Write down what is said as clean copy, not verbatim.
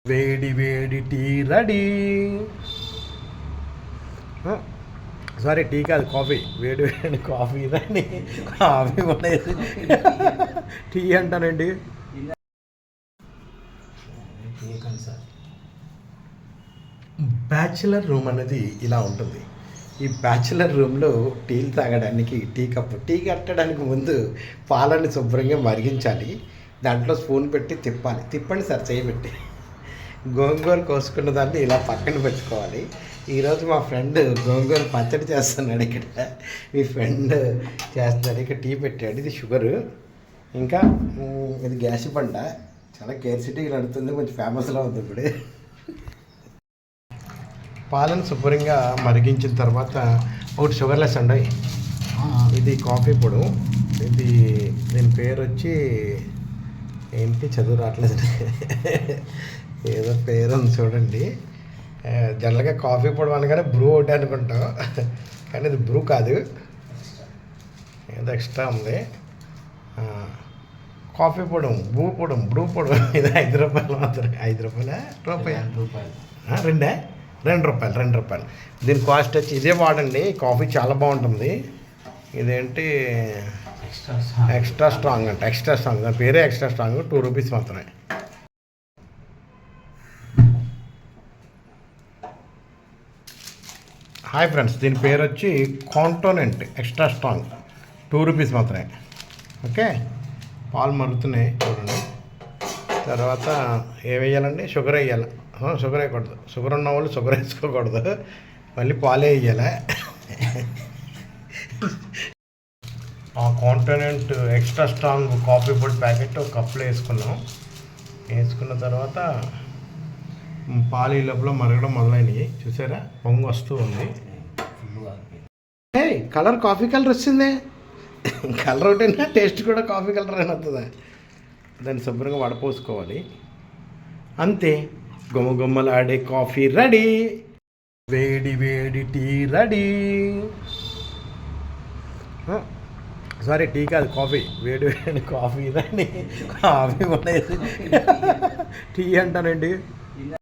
వేడి వేడి tea ready. Sorry, tea కాదు, కాఫీ. వేడి వేడి కాఫీ రెడీ. కాఫీ ఉండేసి టీ అంటానండి. బ్యాచిలర్ రూమ్ అనేది ఇలా ఉంటుంది. ఈ బ్యాచిలర్ రూమ్లో టీలు తాగడానికి టీ కట్టడానికి ముందు పాలని శుభ్రంగా మరిగించాలి. దాంట్లో స్పూన్ పెట్టి తిప్పండి సార్, చేయబెట్టి. గోంగూర కోసుకున్న దాన్ని ఇలా పక్కన పెట్టుకోవాలి. ఈరోజు మా ఫ్రెండ్ గోంగూర పచ్చడి చేస్తున్నాడు. ఇక్కడ మీ ఫ్రెండ్ చేస్తున్నాడు. ఇక్కడ టీ పెట్టాడు. ఇది షుగరు. ఇంకా ఇది గ్యాస్ బండ. చాలా కేర్ సిటీగా నడుతుంది. కొంచెం ఫేమస్లో ఉంది ఇప్పుడు. పాలను శుభ్రంగా మరిగించిన తర్వాత ఒకటి షుగర్లెస్ అండి. ఇది కాఫీ పొడు. దీని పేరు వచ్చి ఏంటి, చదువు రావట్లేదు. ఏదో పేరు ఉంది చూడండి. జనరల్గా కాఫీ పొడి అనగానే బ్రూ ఒకటి అనుకుంటాం, కానీ ఇది బ్రూ కాదు, ఏదో ఎక్స్ట్రా ఉంది. కాఫీ పొడి, బ్రూ పొడి. ఇది 5 రూపాయలు మాత్రం. 5 రూపాయలా? రూపాయలు. 2 రూపాయలు. దీని కాస్ట్ వచ్చి ఇదే వాడండి. కాఫీ చాలా బాగుంటుంది. ఇదేంటి ఎక్స్ట్రా స్ట్రాంగ్ అంట. ఎక్స్ట్రా స్ట్రాంగ్, దాని పేరే ఎక్స్ట్రా స్ట్రాంగ్. 2 రూపీస్ మాత్రమే. హాయ్ ఫ్రెండ్స్, దీని పేరు వచ్చి కాంటోనెంట్ ఎక్స్ట్రా స్ట్రాంగ్. 2 రూపీస్ మాత్రమే. ఓకే, పాలు మరుగుతున్నాయి చూడండి. తర్వాత వేయాలండి, షుగర్ వేయాలి. షుగర్ వేయకూడదు. షుగర్ ఉన్న వాళ్ళు షుగర్ వేసుకోకూడదు. మళ్ళీ పాలే వేయాలి. కాంటోనెంట్ ఎక్స్ట్రా స్ట్రాంగ్ కాఫీ పొడి ప్యాకెట్ ఒక కప్లో వేసుకున్న తర్వాత పాలు ఈ లోపల మరగడం మొదలైనవి. చూసారా, పొంగు వస్తూ ఉంది. కలర్ కాఫీ కలర్ వచ్చిందే. కలర్ ఒకటైనా టేస్ట్ కూడా కాఫీ కలర్ అయినా వస్తుందా? దాన్ని శుభ్రంగా వడపోసుకోవాలి. అంతే, గుమ్మగుమ్మలాడే కాఫీ రెడీ. వేడి వేడి టీ రెడీ. సారీ, టీ కాదు, కాఫీ. వేడి వేడి కాఫీ రెడీ. కాఫీ ఉండేసి టీ అంటానండి.